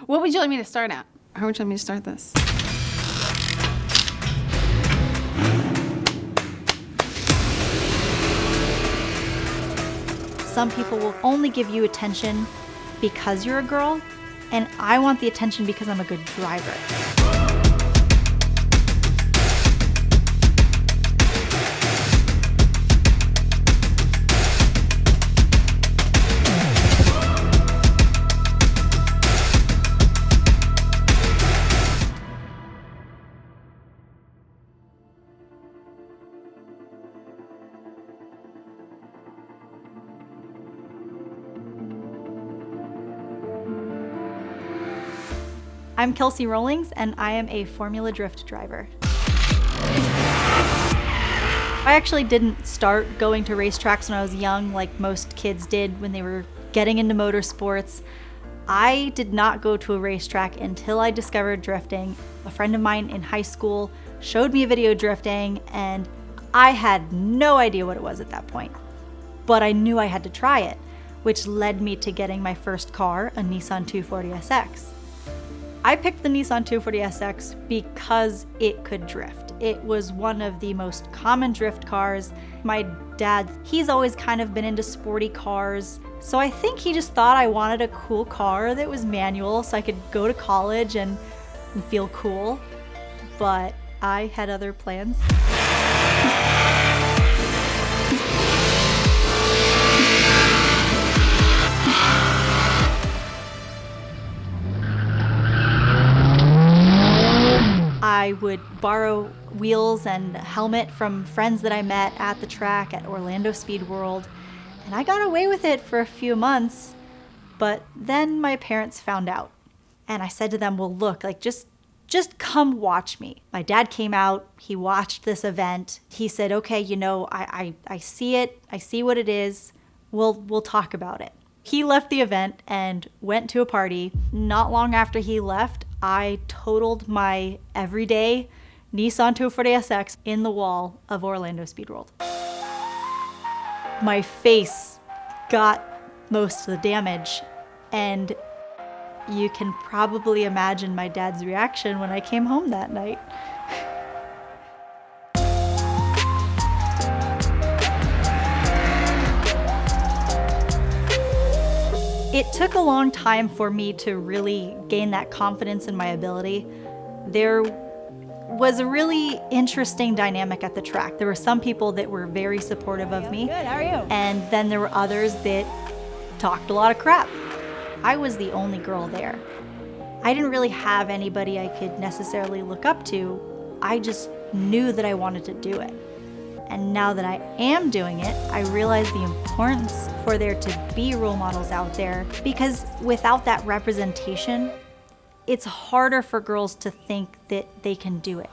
What would you like me to start at? How would you like me to start this? Some people will only give you attention because you're a girl, and I want the attention because I'm a good driver. I'm Kelsey Rowlings, and I am a Formula Drift driver. I actually didn't start going to racetracks when I was young like most kids did when they were getting into motorsports. I did not go to a racetrack until I discovered drifting. A friend of mine in high school showed me a video drifting, and I had no idea what it was at that point. But I knew I had to try it, which led me to getting my first car, a Nissan 240SX. I picked the Nissan 240SX because it could drift. It was one of the most common drift cars. My dad, he's always kind of been into sporty cars, so I think he just thought I wanted a cool car that was manual so I could go to college and feel cool, but I had other plans. I would borrow wheels and a helmet from friends that I met at the track at Orlando Speed World, and I got away with it for a few months, but then my parents found out. And I said to them, well, look, like just come watch me. My dad came out, he watched this event. He said, okay, you know, I see it, I see what it is, we'll talk about it. He left the event and went to a party. Not long after he left, I totaled my everyday Nissan 240SX in the wall of Orlando Speed World. My face got most of the damage, and you can probably imagine my dad's reaction when I came home that night. It took a long time for me to really gain that confidence in my ability. There was a really interesting dynamic at the track. There were some people that were very supportive of me. Good, how are you? And then there were others that talked a lot of crap. I was the only girl there. I didn't really have anybody I could necessarily look up to. I just knew that I wanted to do it. And now that I am doing it, I realize the importance for there to be role models out there, because without that representation, it's harder for girls to think that they can do it.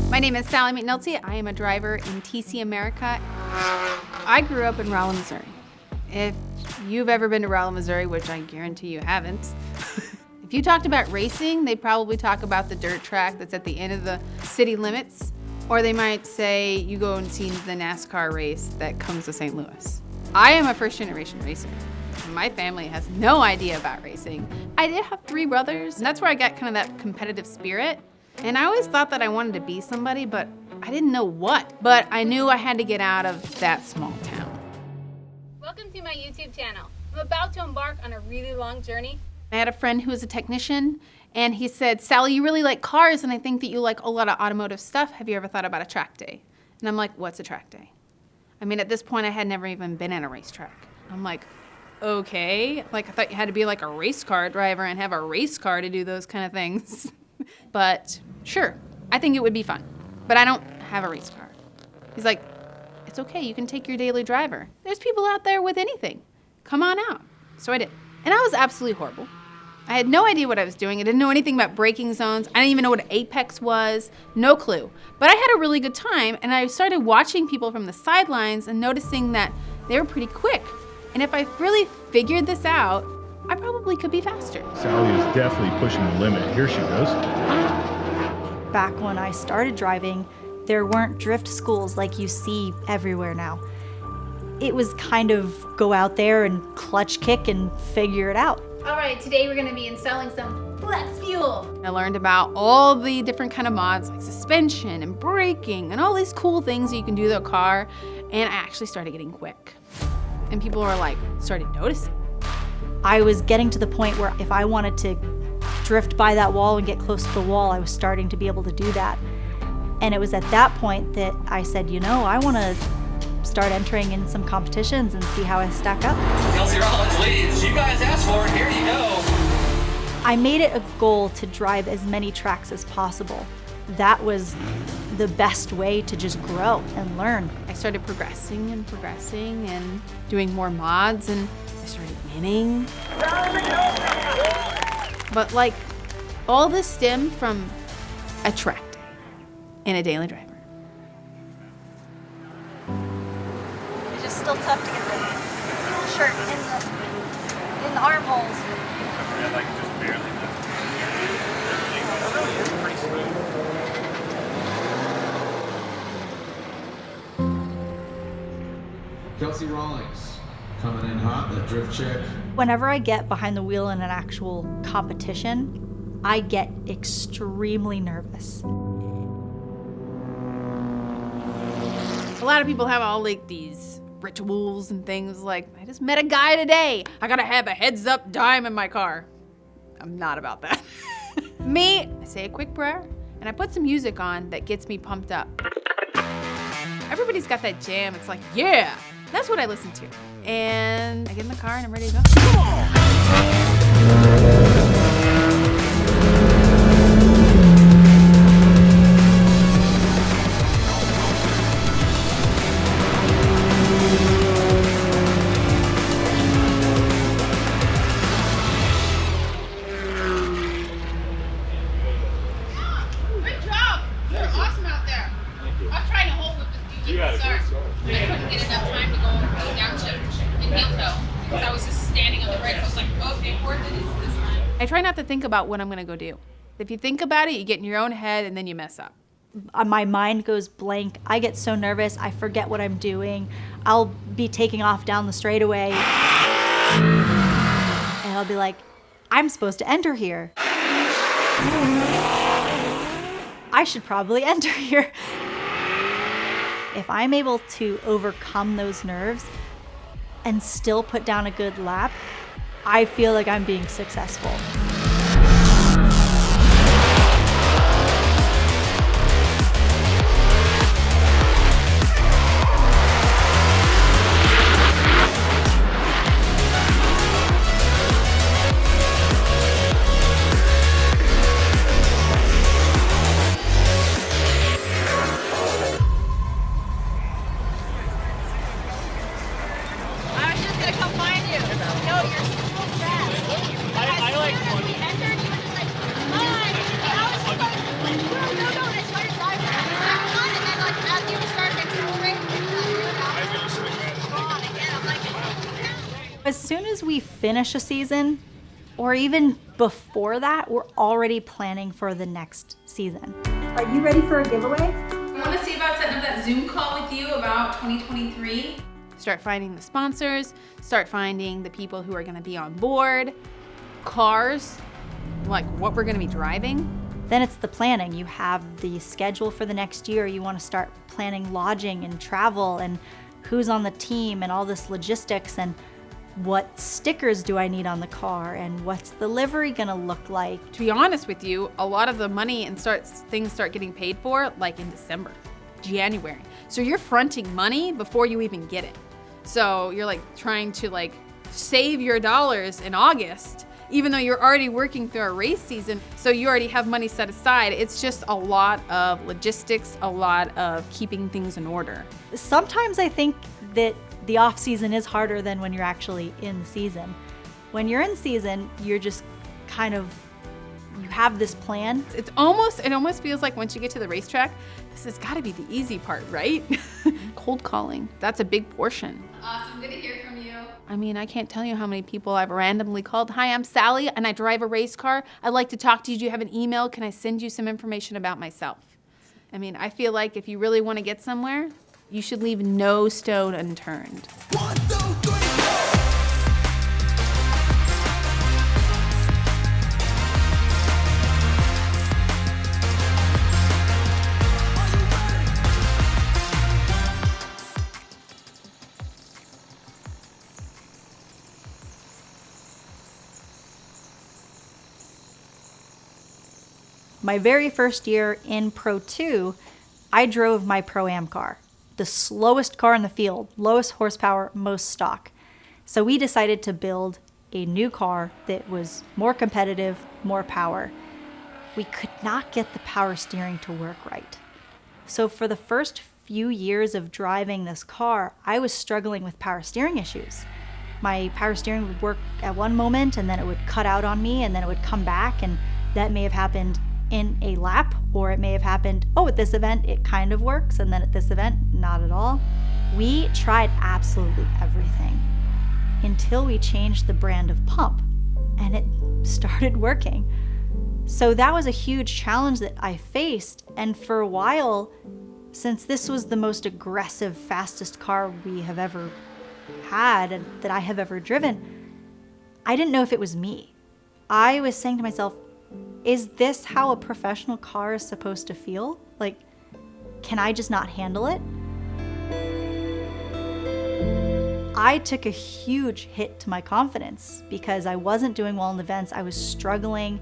My name is Sally McNulty. I am a driver in TC America. I grew up in Rowlings, Missouri. If you've ever been to Rowlings, Missouri, which I guarantee you haven't, if you talked about racing, they'd probably talk about the dirt track that's at the end of the city limits, or they might say you go and see the NASCAR race that comes to St. Louis. I am a first-generation racer. My family has no idea about racing. I did have 3 brothers, and that's where I got kind of that competitive spirit. And I always thought that I wanted to be somebody, but I didn't know what. But I knew I had to get out of that small town. Welcome to my YouTube channel. I'm about to embark on a really long journey. I had a friend who was a technician, and he said, Sally, you really like cars, and I think that you like a lot of automotive stuff. Have you ever thought about a track day? And I'm like, what's a track day? I mean, at this point, I had never even been at a racetrack. I'm like, okay. Like, I thought you had to be like a race car driver and have a race car to do those kind of things. But sure, I think it would be fun, but I don't have a race car. He's like, it's okay, you can take your daily driver. There's people out there with anything. Come on out. So I did. And I was absolutely horrible. I had no idea what I was doing. I didn't know anything about braking zones. I didn't even know what an apex was. No clue. But I had a really good time, and I started watching people from the sidelines and noticing that they were pretty quick. And if I really figured this out, I probably could be faster. Sally is definitely pushing the limit. Here she goes. Back when I started driving, there weren't drift schools like you see everywhere now. It was kind of go out there and clutch kick and figure it out. All right, today we're gonna be installing some flex fuel. I learned about all the different kind of mods like suspension and braking and all these cool things that you can do to a car. And I actually started getting quick. And people were like, started noticing. I was getting to the point where if I wanted to drift by that wall and get close to the wall, I was starting to be able to do that. And it was at that point that I said, you know, I want to start entering in some competitions and see how I stack up. Kelsey Rowlings leads. You guys asked for it. Here you go. I made it a goal to drive as many tracks as possible. That was the best way to just grow and learn. I started progressing and doing more mods, and I started winning. But like, all this stemmed from a track day and a daily driver. It's just still tough to get the shirt in the armholes. Yeah, like just barely. It's pretty smooth. Kelsey Rowlings coming in hot, the drift check. Whenever I get behind the wheel in an actual competition, I get extremely nervous. A lot of people have all like these rituals and things like, I just met a guy today. I gotta have a heads up dime in my car. I'm not about that. Me, I say a quick prayer and I put some music on that gets me pumped up. Everybody's got that jam. It's like, yeah, that's what I listen to. And I get in the car and I'm ready to go. Come on! Good job. You were awesome out there. I was trying to hold with the You got a start. good start. I couldn't get enough time to go downshift and heel toe because I was just standing on the brakes. I was like, okay, worth it is this time. I try not to think about what I'm gonna go do. If you think about it, you get in your own head and then you mess up. My mind goes blank. I get so nervous, I forget what I'm doing. I'll be taking off down the straightaway and I'll be like, I'm supposed to enter here. I should probably enter here. If I'm able to overcome those nerves and still put down a good lap, I feel like I'm being successful. I was just gonna come find you. No, you're so fast. I like when you entered, you were just like, hi. And I was just like, no. And I started driving. And then like as you started accelerating, on again. I'm like, As soon as we finish a season, or even before that, we're already planning for the next season. Are you ready for a giveaway? I want to see about setting up that Zoom call with you about 2023. Start finding the sponsors, start finding the people who are going to be on board, cars, like what we're going to be driving. Then it's the planning. You have the schedule for the next year. You want to start planning lodging and travel and who's on the team and all this logistics and what stickers do I need on the car and what's the livery gonna look like. To be honest with you, a lot of the money and things start getting paid for like in December, January. So you're fronting money before you even get it. So you're like trying to like save your dollars in August, even though you're already working through a race season. So you already have money set aside. It's just a lot of logistics, a lot of keeping things in order. Sometimes I think that the off season is harder than when you're actually in the season. When you're in season, you're just kind of, you have this plan. It almost feels like once you get to the racetrack, this has got to be the easy part, right? Cold calling, that's a big portion. awesome. Good to hear from you. I mean, I can't tell you how many people I've randomly called. Hi, I'm Sally and I drive a race car. I'd like to talk to you. Do you have an email? Can I send you some information about myself? I mean, I feel like if you really want to get somewhere, You should leave no stone unturned. My very first year in Pro 2, I drove my Pro-Am car, the slowest car in the field, lowest horsepower, most stock. So we decided to build a new car that was more competitive, more power. We could not get the power steering to work right. So for the first few years of driving this car, I was struggling with power steering issues. My power steering would work at one moment and then it would cut out on me and then it would come back, and that may have happened in a lap, or it may have happened, oh, at this event it kind of works, and then at this event, not at all. We tried absolutely everything until we changed the brand of pump, and it started working. So that was a huge challenge that I faced, and for a while, since this was the most aggressive, fastest car we have ever had and that I have ever driven, I didn't know if it was me. I was saying to myself, is this how a professional car is supposed to feel? Like, can I just not handle it? I took a huge hit to my confidence because I wasn't doing well in events. I was struggling.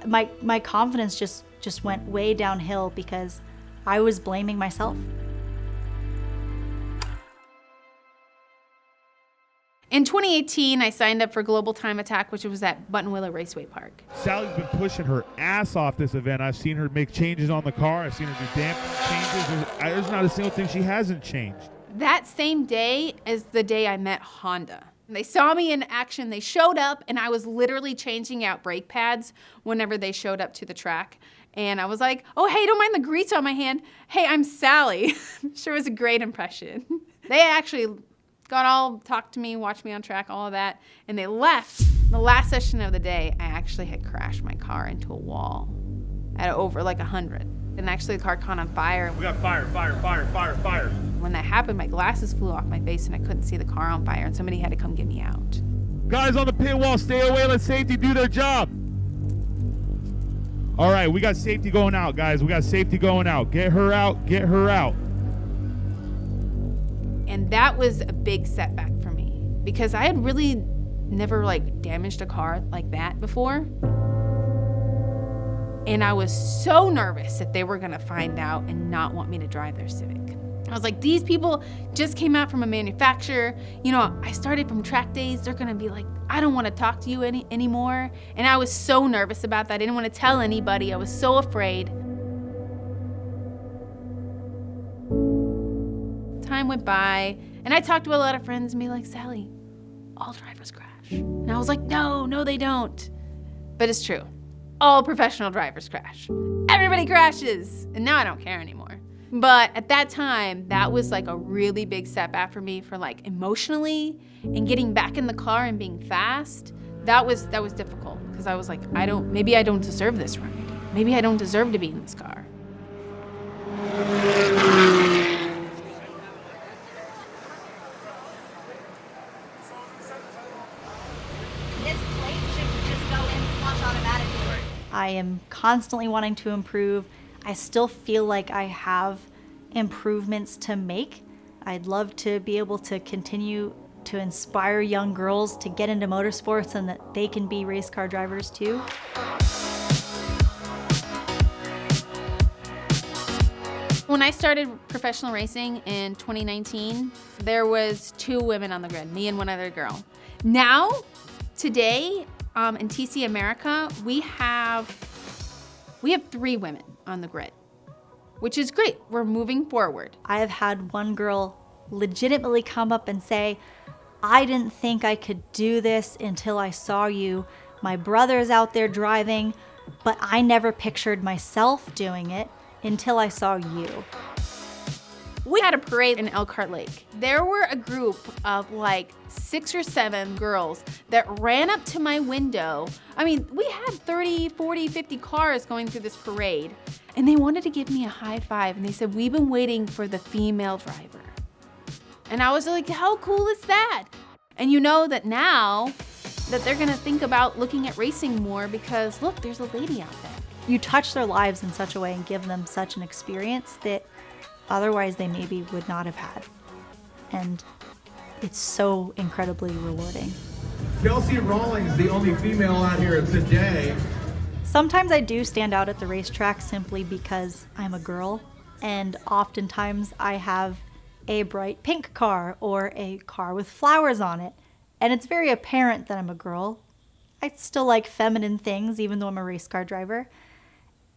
My confidence just went way downhill because I was blaming myself. In 2018, I signed up for Global Time Attack, which was at Buttonwillow Raceway Park. Sally's been pushing her ass off this event. I've seen her make changes on the car. I've seen her do damp changes. There's not a single thing she hasn't changed. That same day is the day I met Honda. They saw me in action, they showed up, and I was literally changing out brake pads whenever they showed up to the track. And I was like, oh, hey, don't mind the grease on my hand. Hey, I'm Sally. Sure was a great impression. They actually talked to me, watched me on track, all of that, and they left. The last session of the day, I actually had crashed my car into a wall at over like 100. And actually the car caught on fire. We got fire. When that happened, my glasses flew off my face and I couldn't see the car on fire, and somebody had to come get me out. Guys on the pit wall, stay away, let safety do their job. All right, we got safety going out, guys. We got safety going out. Get her out. And that was a big setback for me because I had really never damaged a car like that before. And I was so nervous that they were gonna find out and not want me to drive their Civic. I was like, these people just came out from a manufacturer. You know, I started from track days. They're gonna be like, I don't wanna talk to you anymore. And I was so nervous about that. I didn't wanna tell anybody. I was so afraid. Time went by, and I talked to a lot of friends and be like, Sally, all drivers crash. And I was like, no, they don't. But it's true. All professional drivers crash. Everybody crashes. And now I don't care anymore. But at that time, that was like a really big setback for me for emotionally, and getting back in the car and being fast. That was difficult because I was like, maybe I don't deserve this ride. Maybe I don't deserve to be in this car. This plate should just go in flush automatically. I am constantly wanting to improve. I still feel like I have improvements to make. I'd love to be able to continue to inspire young girls to get into motorsports and that they can be race car drivers too. When I started professional racing in 2019, there was 2 women on the grid, me and one other girl. Now, today, in TC America, we have 3 women on the grid, which is great. We're moving forward. I have had one girl legitimately come up and say, I didn't think I could do this until I saw you. My brother's out there driving, but I never pictured myself doing it until I saw you. We had a parade in Elkhart Lake. There were a group of 6 or 7 girls that ran up to my window. I mean, we had 30, 40, 50 cars going through this parade. And they wanted to give me a high five, and they said, we've been waiting for the female driver. And I was like, how cool is that? And you know that now that they're gonna think about looking at racing more because look, there's a lady out there. You touch their lives in such a way and give them such an experience that otherwise they maybe would not have had. And it's so incredibly rewarding. Kelsey Rowlings, the only female out here today. Sometimes I do stand out at the racetrack simply because I'm a girl, and oftentimes I have a bright pink car or a car with flowers on it, and it's very apparent that I'm a girl. I still like feminine things even though I'm a race car driver.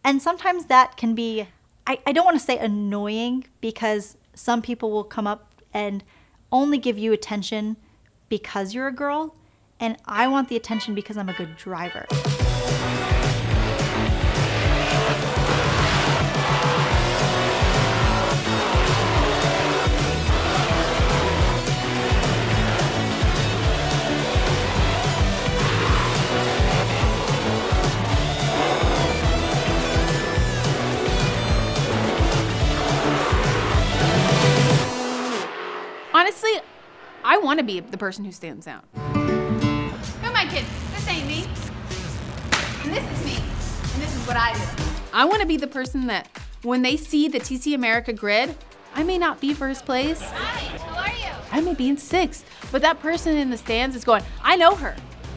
And sometimes that can be, I don't want to say annoying, because some people will come up and only give you attention because you're a girl, and I want the attention because I'm a good driver. Honestly, I want to be the person who stands out. Who am I kidding? This ain't me. And this is me. And this is what I do. I want to be the person that when they see the TC America grid, I may not be first place. Hi, how are you? I may be in sixth, but that person in the stands is going, I know her.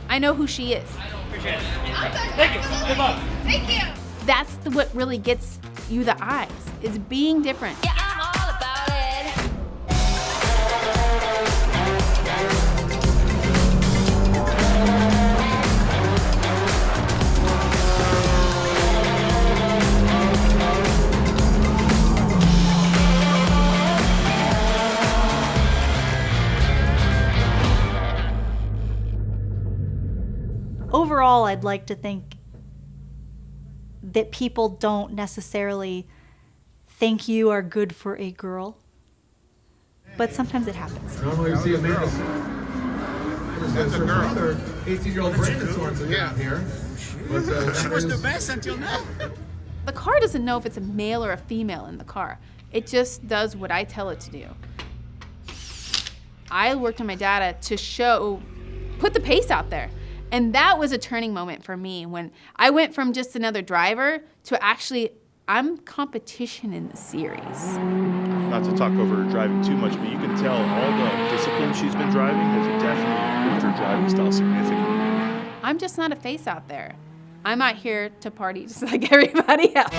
I know who she is. Appreciate it. Awesome. Thank you. Good luck. Thank you. That's what really gets you the eyes, is being different. Yeah, I'm all about it. Overall, I'd like to think that people don't necessarily think you are good for a girl, but sometimes it happens. Normally we see Amanda. That's her brother, 18-year-old Brandon Sorensen out here. She was the best until now. The car doesn't know if it's a male or a female in the car. It just does what I tell it to do. I worked on my data to put the pace out there. And that was a turning moment for me when I went from just another driver to actually, I'm competition in the series. Not to talk over her driving too much, but you can tell all the discipline she's been driving has definitely improved her driving style significantly. I'm just not a face out there. I'm out here to party just like everybody else.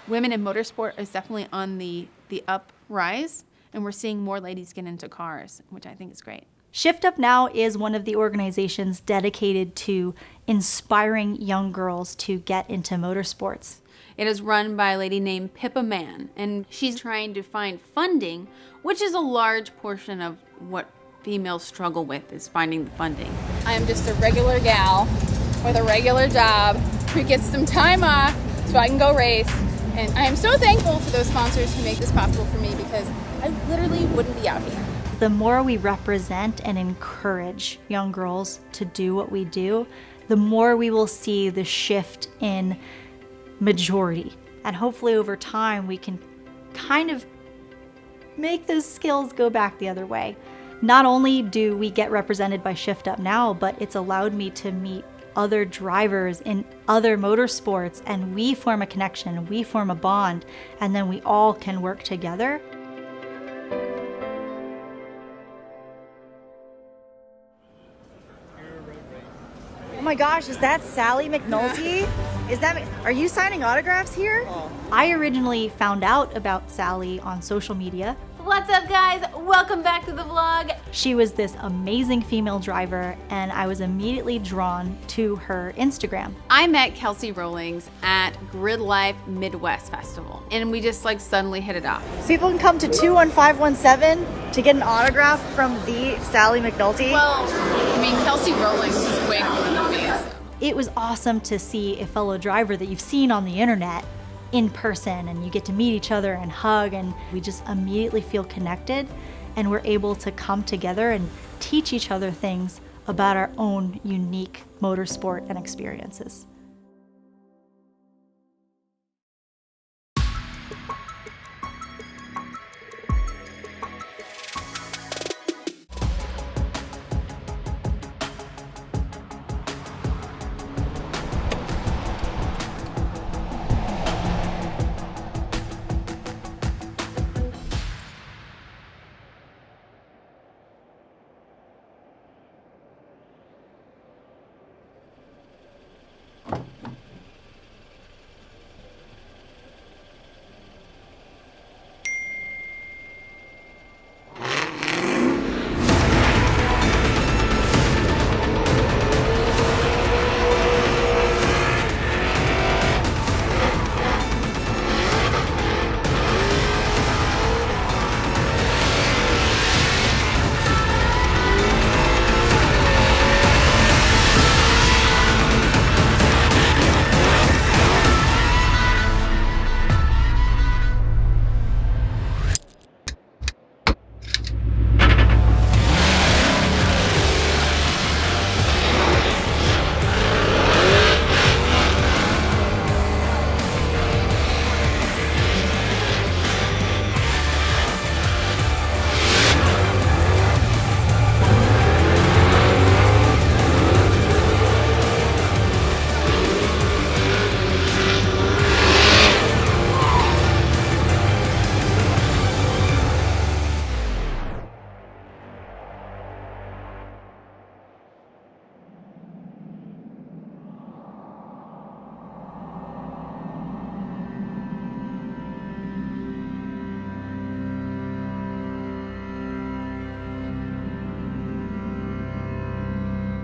Women in motorsport is definitely on the uprise, and we're seeing more ladies get into cars, which I think is great. Shift Up Now is one of the organizations dedicated to inspiring young girls to get into motorsports. It is run by a lady named Pippa Mann, and she's trying to find funding, which is a large portion of what females struggle with, is finding the funding. I am just a regular gal with a regular job who gets some time off so I can go race. And I am so thankful for those sponsors who make this possible for me, because I literally wouldn't be out here. The more we represent and encourage young girls to do what we do, the more we will see the shift in majority. And hopefully over time we can kind of make those skills go back the other way. Not only do we get represented by Shift Up Now, but it's allowed me to meet other drivers in other motorsports, and we form a connection, we form a bond, and then we all can work together. Oh my gosh, is that Sally McNulty? Are you signing autographs here? I originally found out about Sally on social media. What's up, guys? Welcome back to the vlog. She was this amazing female driver, and I was immediately drawn to her Instagram. I met Kelsey Rowlings at Grid Life Midwest Festival, and we just like suddenly hit it off. So people can come to 21517 to get an autograph from the Sally McNulty? Well, I mean, Kelsey Rowlings is way cooler than me. It was awesome to see a fellow driver that you've seen on the internet in person and you get to meet each other and hug, and we just immediately feel connected, and we're able to come together and teach each other things about our own unique motorsport and experiences.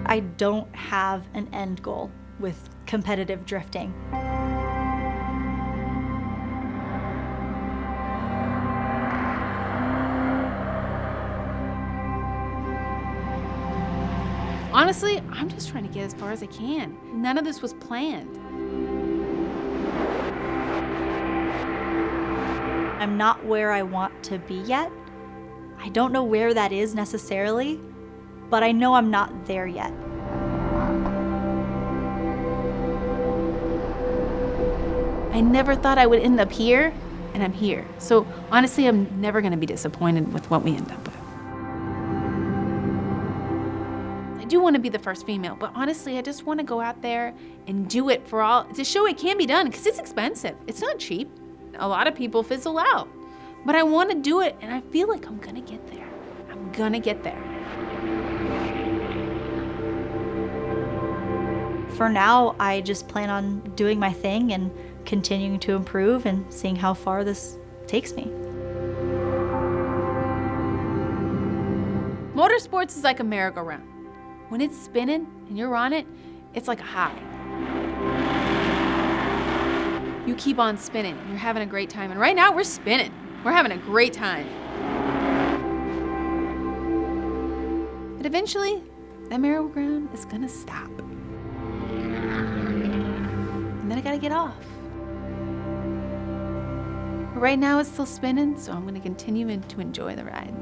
I don't have an end goal with competitive drifting. Honestly, I'm just trying to get as far as I can. None of this was planned. I'm not where I want to be yet. I don't know where that is necessarily, but I know I'm not there yet. I never thought I would end up here, and I'm here. So honestly, I'm never gonna be disappointed with what we end up with. I do wanna be the first female, but honestly, I just wanna go out there and do it to show it can be done, because it's expensive. It's not cheap. A lot of people fizzle out. But I wanna do it, and I feel like I'm gonna get there. I'm gonna get there. For now, I just plan on doing my thing and continuing to improve and seeing how far this takes me. Motorsports is like a merry-go-round. When it's spinning and you're on it, it's like a high. You keep on spinning, you're having a great time. And right now we're spinning. We're having a great time. But eventually, that merry-go-round is gonna stop. And then I gotta get off. But right now it's still spinning, so I'm gonna continue to enjoy the ride.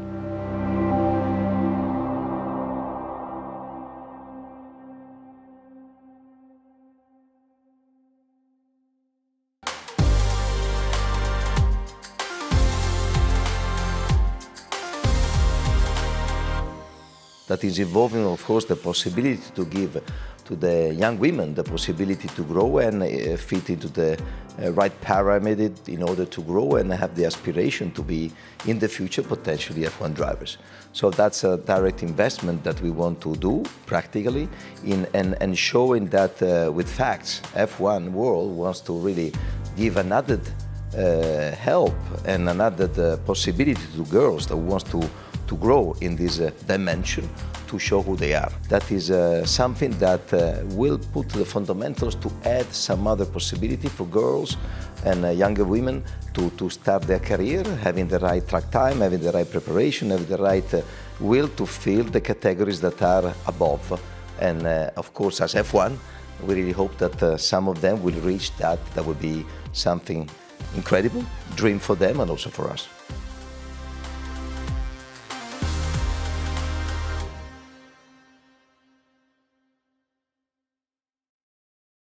That is involving, of course, the possibility to give to the young women the possibility to grow and fit into the right pyramid in order to grow and have the aspiration to be, in the future, potentially F1 drivers. So that's a direct investment that we want to do practically and showing that with facts, F1 world wants to really give another help and another possibility to girls that wants to grow in this dimension to show who they are. That is something that will put the fundamentals to add some other possibility for girls and younger women to start their career, having the right track time, having the right preparation, having the right will to fill the categories that are above. And of course, as F1, We really hope that some of them will reach that. That would be something incredible, dream for them and also for us.